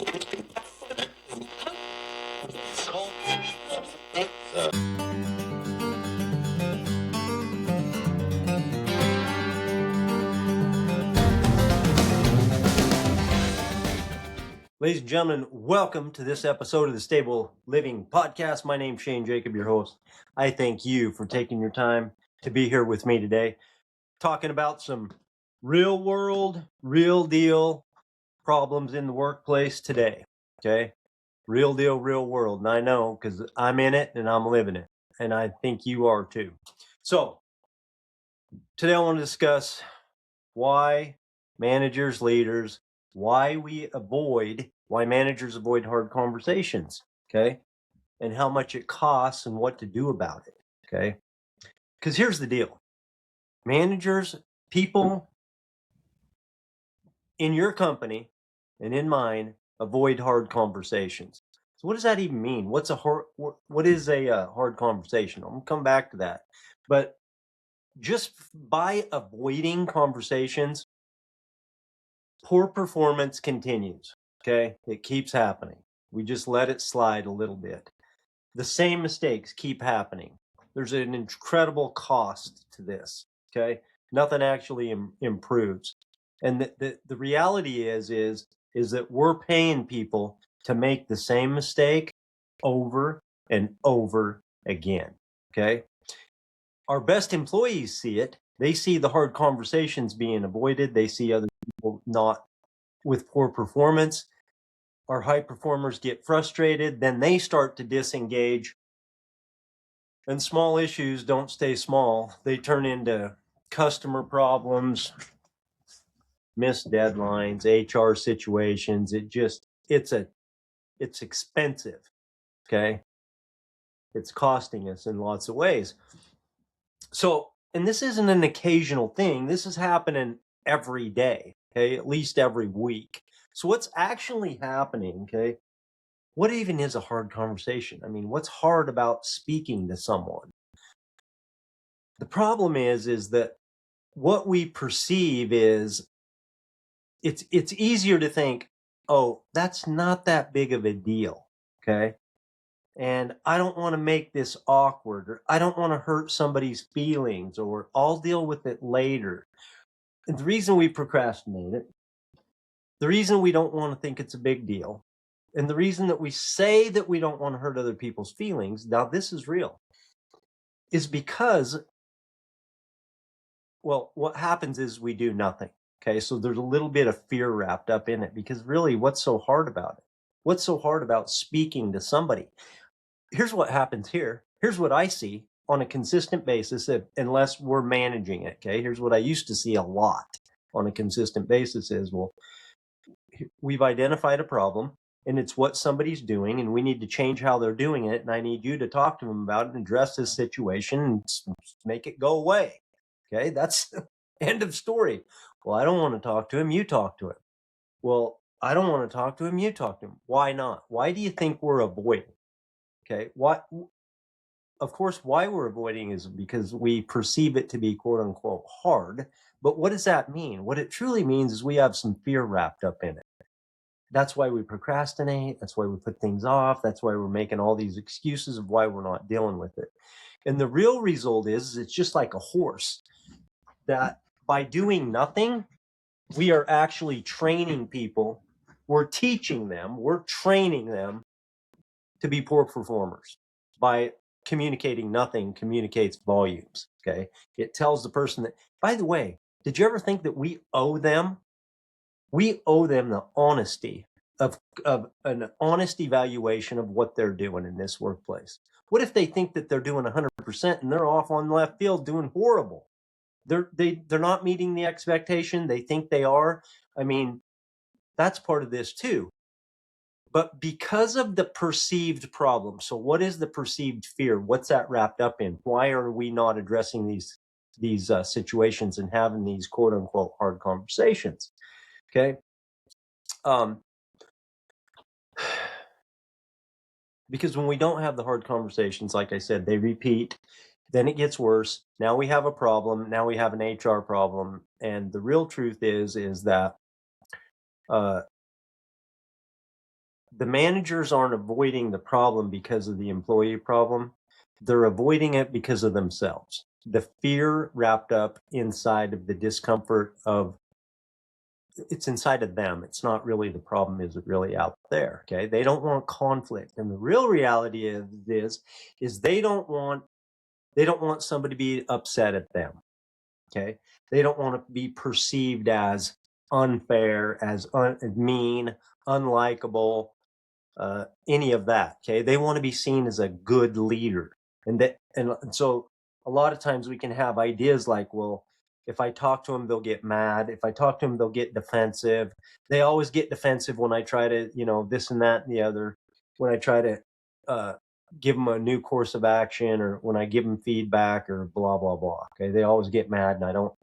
Ladies and gentlemen, welcome to this episode of the Stable Living Podcast. My name's Shane Jacob, your host. I thank you for taking your time to be here with me today, talking about some real world, real deal problems in the workplace today. Okay? Real deal, real world. And I know because I'm in it and I'm living it. And I think you are too. So today I want to discuss why managers, leaders, why managers avoid hard conversations, okay? And how much it costs and what to do about it, okay? Because here's the deal. Managers, people in your company and in mine avoid hard conversations. So what does that even mean? What is a hard conversation? I'm going to come back to that. But just by avoiding conversations, poor performance continues, okay? It keeps happening. We just let it slide a little bit. The same mistakes keep happening. There's an incredible cost to this, okay? Nothing actually improves. And the reality is that we're paying people to make the same mistake over and over again, okay? Our best employees see it. They see the hard conversations being avoided. They see other people not with poor performance. Our high performers get frustrated, then they start to disengage. And small issues don't stay small. They turn into customer problems, missed deadlines, HR situations. It's expensive. Okay. It's costing us in lots of ways. So, and this isn't an occasional thing. This is happening every day. Okay. At least every week. So what's actually happening, okay? What even is a hard conversation? I mean, what's hard about speaking to someone? The problem is that what we perceive is it's easier to think, oh, that's not that big of a deal, okay? And I don't want to make this awkward, or I don't want to hurt somebody's feelings, or I'll deal with it later. And the reason we procrastinate it, the reason we don't want to think it's a big deal, and the reason that we say that we don't want to hurt other people's feelings, now this is real, is because, well, what happens is we do nothing. Okay, so there's a little bit of fear wrapped up in it, because really, what's so hard about it? What's so hard about speaking to somebody? Here's what happens here. Here's what I see on a consistent basis, unless we're managing it. Okay, here's what I used to see a lot on a consistent basis is, well, we've identified a problem and it's what somebody's doing and we need to change how they're doing it. And I need you to talk to them about it and address this situation and make it go away. Okay, that's the end of story. Well, I don't want to talk to him. You talk to him. Well, I don't want to talk to him. You talk to him. Why not? Why do you think we're avoiding? Okay, what? Of course, why we're avoiding is because we perceive it to be quote unquote hard. But what does that mean? What it truly means is we have some fear wrapped up in it. That's why we procrastinate. That's why we put things off. That's why we're making all these excuses of why we're not dealing with it. And the real result is it's just like a horse that by doing nothing, we are actually training people. We're teaching them, we're training them to be poor performers. By communicating nothing communicates volumes. Okay. It tells the person that, by the way, did you ever think that we owe them the honesty of an honest evaluation of what they're doing in this workplace? What if they think that they're doing 100% and they're off on left field doing horrible? They're not meeting the expectation. They think they are. I mean, that's part of this too. But because of the perceived problem, so what is the perceived fear? What's that wrapped up in? Why are we not addressing these situations and having these quote unquote hard conversations? Okay. Because when we don't have the hard conversations, like I said, they repeat, then it gets worse. Now we have a problem. Now we have an HR problem. And the real truth is that the managers aren't avoiding the problem because of the employee problem. They're avoiding it because of themselves. The fear wrapped up inside of the discomfort of it's inside of them. It's not really the problem is it really out there. Okay. They don't want conflict. And the real reality is they don't want somebody to be upset at them. Okay. They don't want to be perceived as unfair, as mean, unlikable, any of that. Okay, they want to be seen as a good leader, and so a lot of times we can have ideas like, well, if I talk to them, they'll get mad. If I talk to them, they'll get defensive. They always get defensive when I try to, this and that and the other. When I try to uh, give them a new course of action, or when I give them feedback, or blah blah blah. Okay, they always get mad, and I don't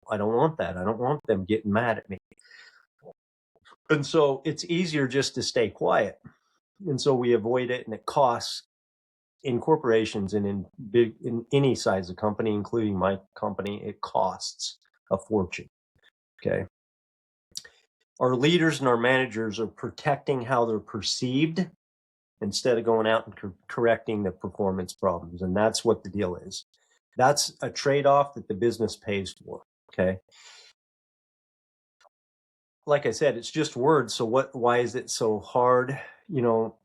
want that. I don't want them getting mad at me. And so it's easier just to stay quiet, and so we avoid it, and it costs in corporations and in any size of company, including my company, it costs a fortune. Okay, our leaders and our managers are protecting how they're perceived instead of going out and correcting the performance problems, and that's what the deal is. That's a trade-off that the business pays for. Okay, like I said, it's just words. So why is it so hard?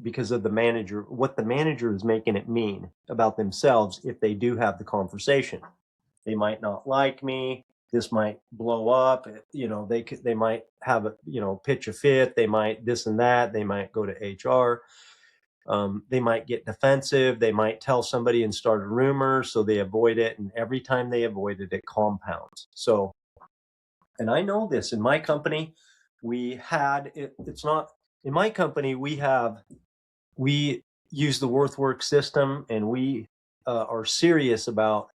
Because of the manager, what the manager is making it mean about themselves if they do have the conversation. They might not like me. This might blow up. They might have a, pitch a fit. They might this and that. They might go to HR. They might get defensive. They might tell somebody and start a rumor, so they avoid it. And every time they avoid it, it compounds. So, and I know this in my company, it's not in my company, we use the work system, and we are serious about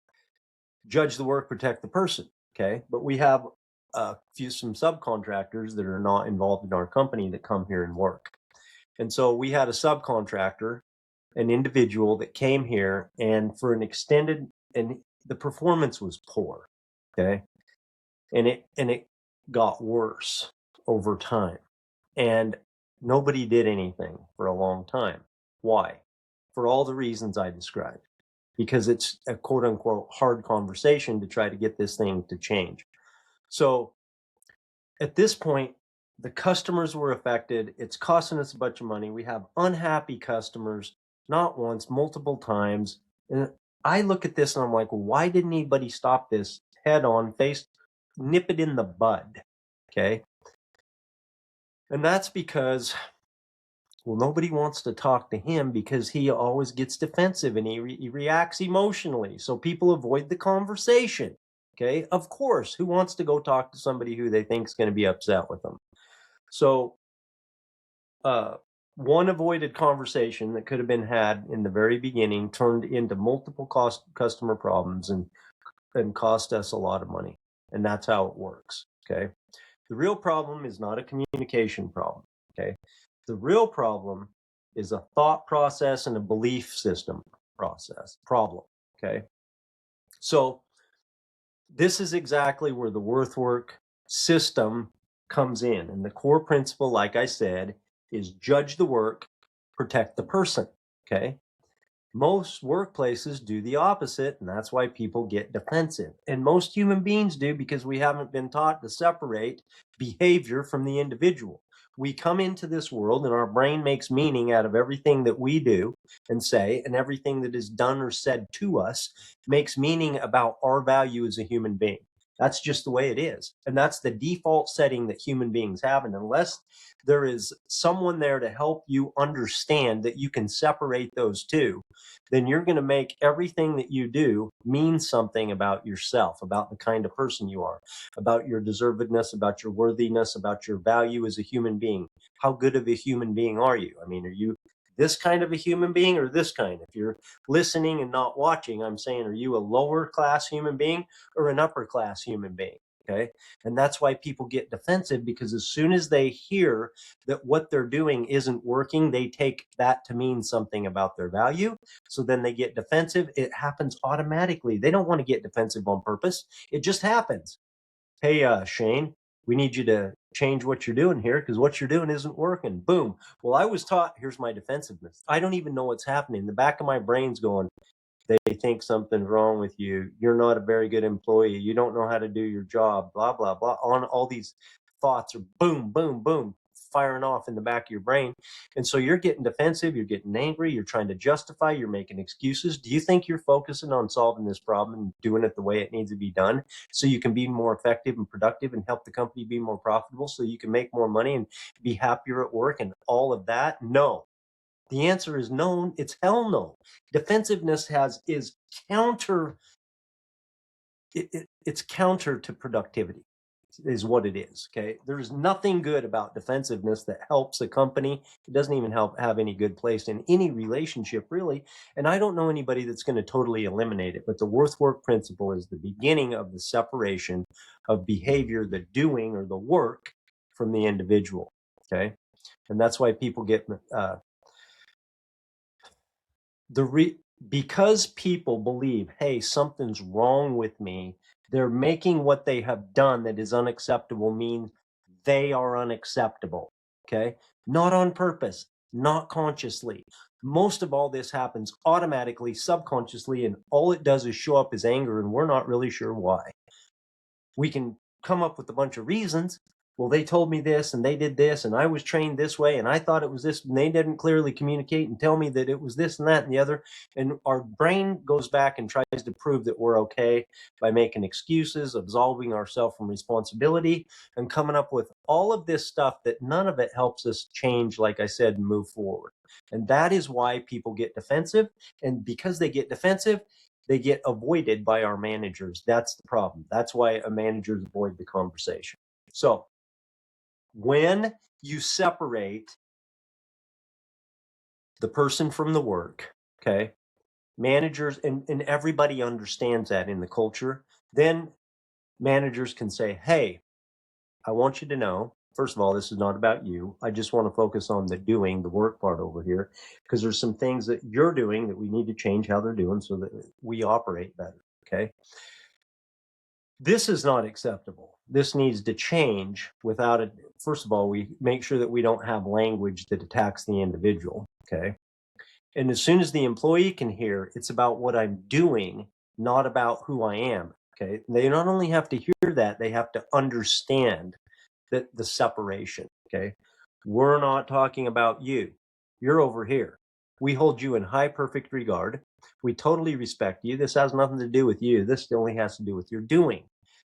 judge the work, protect the person. Okay. But we have some subcontractors that are not involved in our company that come here and work. And so we had a subcontractor, an individual that came here, and for an extended, and the performance was poor. Okay. And it got worse over time. And nobody did anything for a long time. Why? For all the reasons I described. Because it's a quote unquote hard conversation to try to get this thing to change. So at this point, the customers were affected. It's costing us a bunch of money. We have unhappy customers, not once, multiple times. And I look at this and I'm like, well, why didn't anybody stop this head on, nip it in the bud? Okay. And that's because, well, nobody wants to talk to him because he always gets defensive and he reacts emotionally. So people avoid the conversation. Okay. Of course, who wants to go talk to somebody who they think is going to be upset with them? So, one avoided conversation that could have been had in the very beginning turned into multiple customer problems and cost us a lot of money. And that's how it works. Okay. The real problem is not a communication problem. Okay. The real problem is a thought process and a belief system problem. Okay. So this is exactly where the work system comes in. And the core principle, like I said, is judge the work, protect the person. Okay. Most workplaces do the opposite, and that's why people get defensive. And most human beings do because we haven't been taught to separate behavior from the individual. We come into this world and our brain makes meaning out of everything that we do and say, and everything that is done or said to us makes meaning about our value as a human being. That's just the way it is. And that's the default setting that human beings have. And unless there is someone there to help you understand that you can separate those two, then you're going to make everything that you do mean something about yourself, about the kind of person you are, about your deservedness, about your worthiness, about your value as a human being. How good of a human being are you? I mean, are you this kind of a human being or this kind? If you're listening and not watching, I'm saying, are you a lower class human being or an upper class human being? Okay. And that's why people get defensive, because as soon as they hear that what they're doing isn't working, they take that to mean something about their value. So then they get defensive. It happens automatically. They don't want to get defensive on purpose. It just happens. Hey, Shane, we need you to change what you're doing here because what you're doing isn't working. Boom. Well, I was taught, here's my defensiveness. I don't even know what's happening. The back of my brain's going, they think something's wrong with you. You're not a very good employee. You don't know how to do your job, blah, blah, blah. On all these thoughts are boom, boom, boom, firing off in the back of your brain. And so you're getting defensive, you're getting angry, you're trying to justify, you're making excuses. Do you think you're focusing on solving this problem and doing it the way it needs to be done so you can be more effective and productive and help the company be more profitable so you can make more money and be happier at work and all of that? No. The answer is no. It's hell no. Defensiveness is counter. It's counter to productivity, is what it is. Okay, there's nothing good about defensiveness that helps a company. It doesn't even have any good place in any relationship, really. And I don't know anybody that's going to totally eliminate it. But the work principle is the beginning of the separation of behavior, the doing or the work, from the individual. Okay, and that's why people get because people believe, hey, something's wrong with me, they're making what they have done that is unacceptable mean they are unacceptable. Okay, not on purpose, not consciously. Most of all this happens automatically, subconsciously, and all it does is show up as anger, and we're not really sure why. We can come up with a bunch of reasons. Well, they told me this and they did this and I was trained this way and I thought it was this, and they didn't clearly communicate and tell me that it was this and that and the other. And our brain goes back and tries to prove that we're okay by making excuses, absolving ourselves from responsibility, and coming up with all of this stuff that none of it helps us change, like I said, and move forward. And that is why people get defensive. And because they get defensive, they get avoided by our managers. That's the problem. That's why managers avoid the conversation. So when you separate the person from the work, okay, managers, and everybody understands that in the culture, then managers can say, hey, I want you to know, first of all, this is not about you. I just want to focus on the doing, the work part over here, because there's some things that you're doing that we need to change how they're doing so that we operate better, okay? This is not acceptable. This needs to change without it. First of all, we make sure that we don't have language that attacks the individual, okay? And as soon as the employee can hear, it's about what I'm doing, not about who I am, okay? They not only have to hear that, they have to understand that the separation, okay? We're not talking about you. You're over here. We hold you in high, perfect regard. We totally respect you. This has nothing to do with you. This only has to do with your doing.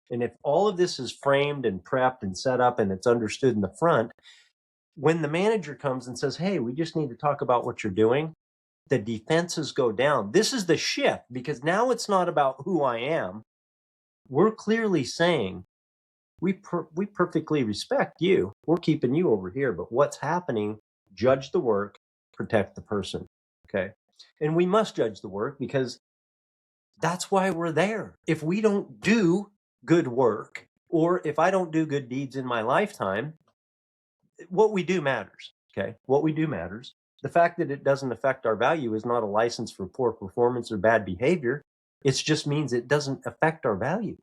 And if all of this is framed and prepped and set up and it's understood in the front, when the manager comes and says, hey, we just need to talk about what you're doing, the defenses go down. This is the shift, because now it's not about who I am. We're clearly saying, we perfectly respect you. We're keeping you over here, but what's happening? Judge the work, protect the person. Okay. And we must judge the work because that's why we're there. If we don't do good work, or if I don't do good deeds in my lifetime, what we do matters. Okay. What we do matters. The fact that it doesn't affect our value is not a license for poor performance or bad behavior. It just means it doesn't affect our value.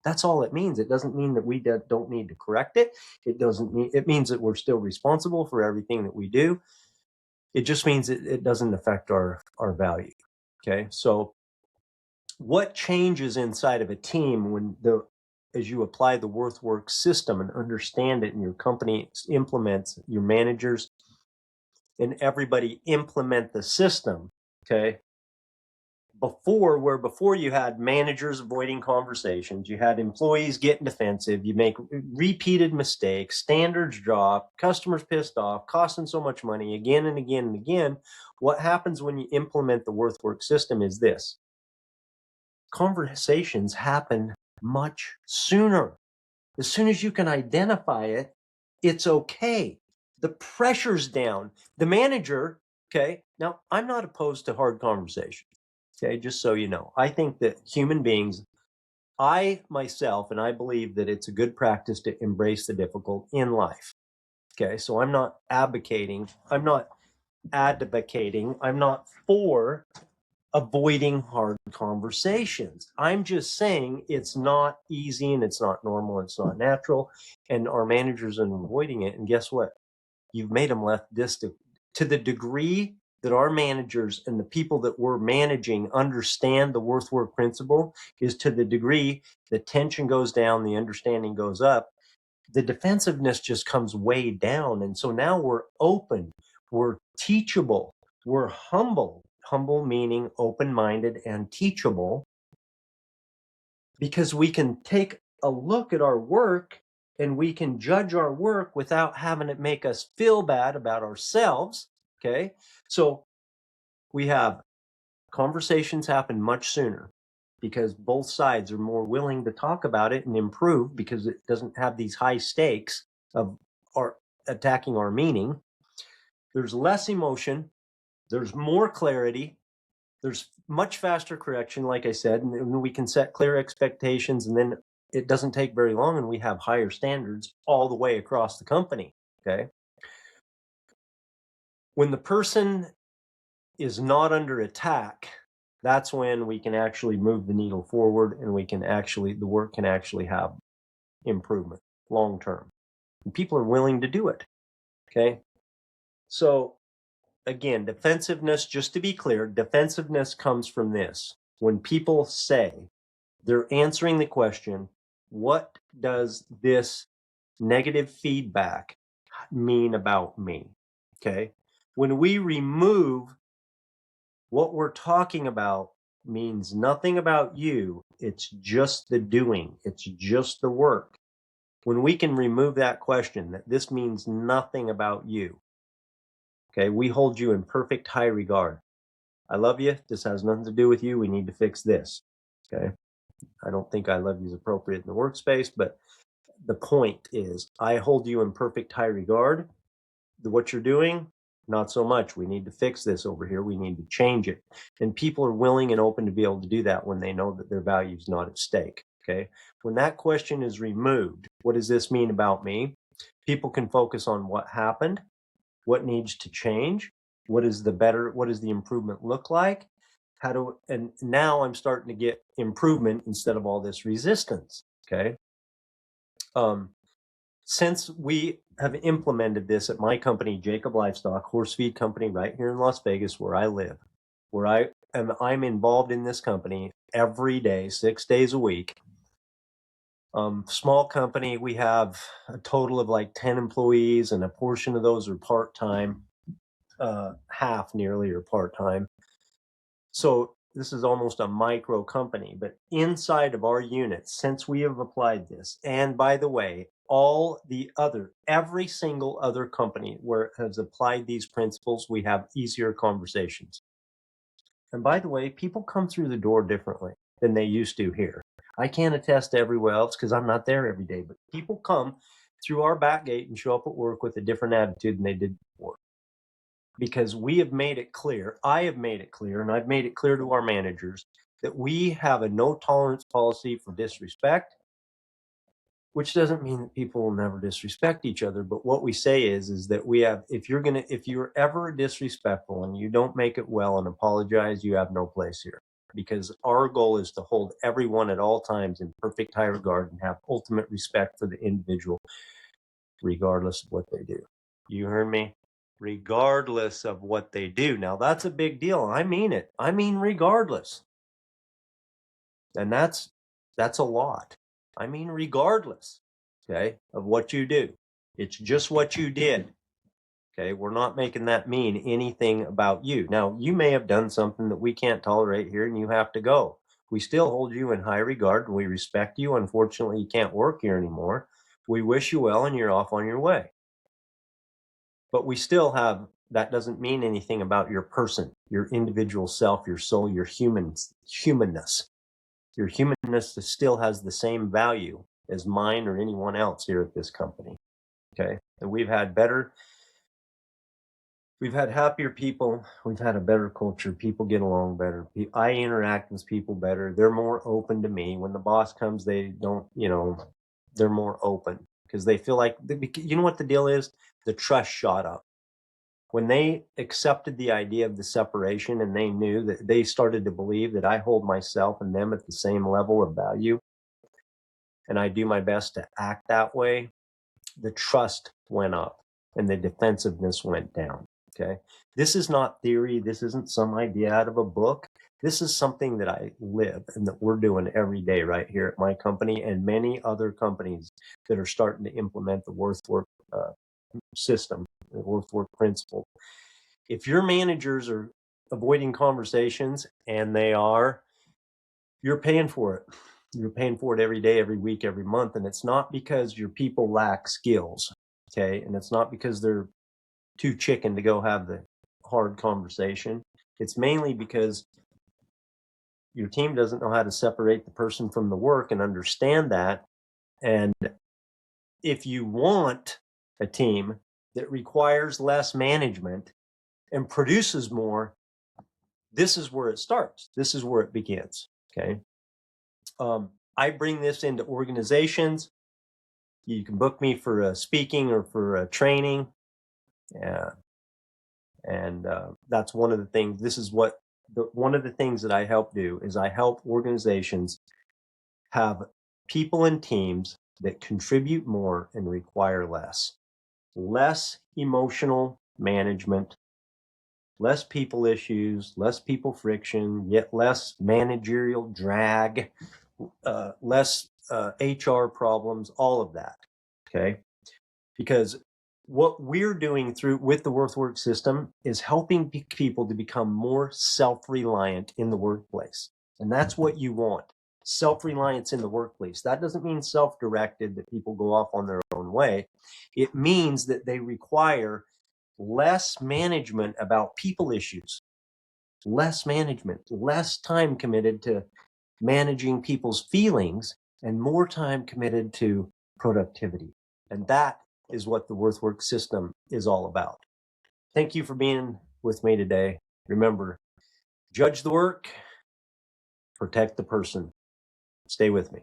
That's all it means. It doesn't mean that we don't need to correct it. It means that we're still responsible for everything that we do. It just means it doesn't affect our value. Okay. So what changes inside of a team as you apply the work system and understand it, and your company implements, your managers and everybody implement the system, okay? Before you had managers avoiding conversations, you had employees getting defensive, you make repeated mistakes, standards drop, customers pissed off, costing so much money again and again and again. What happens when you implement the work system is this: conversations happen much sooner. As soon as you can identify it, it's okay. The pressure's down. The manager, okay, now I'm not opposed to hard conversation, okay, just so you know. I think that human beings, I myself, and I believe that it's a good practice to embrace the difficult in life, okay? So I'm not advocating, I'm not for avoiding hard conversations. I'm just saying it's not easy and it's not normal, it's not natural, and our managers are avoiding it. And guess what? You've made them left distant. To the degree that our managers and the people that we're managing understand the work principle is to the degree the tension goes down, the understanding goes up, the defensiveness just comes way down. And so now we're open, we're teachable, we're humble. Humble meaning open-minded and teachable, because we can take a look at our work and we can judge our work without having it make us feel bad about ourselves. Okay. So we have conversations happen much sooner because both sides are more willing to talk about it and improve because it doesn't have these high stakes of our attacking our meaning. There's less emotion. There's more clarity. There's much faster correction, like I said, and we can set clear expectations, and then it doesn't take very long and we have higher standards all the way across the company. Okay. When the person is not under attack, that's when we can actually move the needle forward and the work can actually have improvement long term. And people are willing to do it. Okay. So again, defensiveness, just to be clear, defensiveness comes from this. When people say, they're answering the question, what does this negative feedback mean about me? Okay. When we remove what we're talking about means nothing about you, it's just the doing, it's just the work. When we can remove that question, that this means nothing about you, okay, we hold you in perfect high regard. I love you. This has nothing to do with you. We need to fix this. Okay. I don't think I love you is appropriate in the workspace, but the point is I hold you in perfect high regard. What you're doing, not so much. We need to fix this over here. We need to change it. And people are willing and open to be able to do that when they know that their value is not at stake. Okay. When that question is removed, what does this mean about me? People can focus on what happened, what needs to change, what does the improvement look like? And now I'm starting to get improvement instead of all this resistance. Okay. Since we have implemented this at my company, Jacob Livestock, horse feed company right here in Las Vegas, where I live, I'm involved in this company every day, 6 days a week. Small company, we have a total of like 10 employees, and a portion of those are part-time, half nearly are part-time. So this is almost a micro company, but inside of our unit, since we have applied this, and by the way, every single other company where it has applied these principles, we have easier conversations. And by the way, people come through the door differently than they used to here. I can't attest to everywhere else because I'm not there every day, but people come through our back gate and show up at work with a different attitude than they did before. Because we have made it clear, I have made it clear, and I've made it clear to our managers that we have a no tolerance policy for disrespect, which doesn't mean that people will never disrespect each other. But what we say is that if you're ever disrespectful and you don't make it well and apologize, you have no place here. Because our goal is to hold everyone at all times in perfect high regard and have ultimate respect for the individual, regardless of what they do. You heard me? Regardless of what they do. Now that's a big deal. I mean it. I mean regardless. And that's a lot. I mean regardless, okay, of what you do. It's just what you did. Okay, we're not making that mean anything about you. Now, you may have done something that we can't tolerate here and you have to go. We still hold you in high regard and we respect you. Unfortunately, you can't work here anymore. We wish you well and you're off on your way. But we still have, that doesn't mean anything about your person, your individual self, your soul, your humanness. Your humanness still has the same value as mine or anyone else here at this company. Okay. And we've had happier people. We've had a better culture. People get along better. I interact with people better. They're more open to me. When the boss comes, they don't, they're more open because they feel like, you know what the deal is? The trust shot up. When they accepted the idea of the separation and they knew that they started to believe that I hold myself and them at the same level of value and I do my best to act that way, the trust went up and the defensiveness went down. Okay. This is not theory. This isn't some idea out of a book. This is something that I live and that we're doing every day right here at my company and many other companies that are starting to implement the work system, the work principle. If your managers are avoiding conversations, and they are, you're paying for it. You're paying for it every day, every week, every month. And it's not because your people lack skills. Okay. And it's not because they're too chicken to go have the hard conversation. It's mainly because your team doesn't know how to separate the person from the work and understand that. And if you want a team that requires less management and produces more, this is where it starts. This is where it begins. Okay. I bring this into organizations. You can book me for speaking or for training. And that's one of the things. This is one of the things that I help do is I help organizations have people and teams that contribute more and require less emotional management, less people issues, less people friction, yet less managerial drag, less HR problems, all of that. Okay. Because what we're doing with the work system is helping people to become more self-reliant in the workplace. And that's what you want. Self-reliance in the workplace. That doesn't mean self-directed, that people go off on their own way. It means that they require less management about people issues, less management, less time committed to managing people's feelings, and more time committed to productivity. And that is what the work system is all about. Thank you for being with me today. Remember, judge the work, protect the person. Stay with me.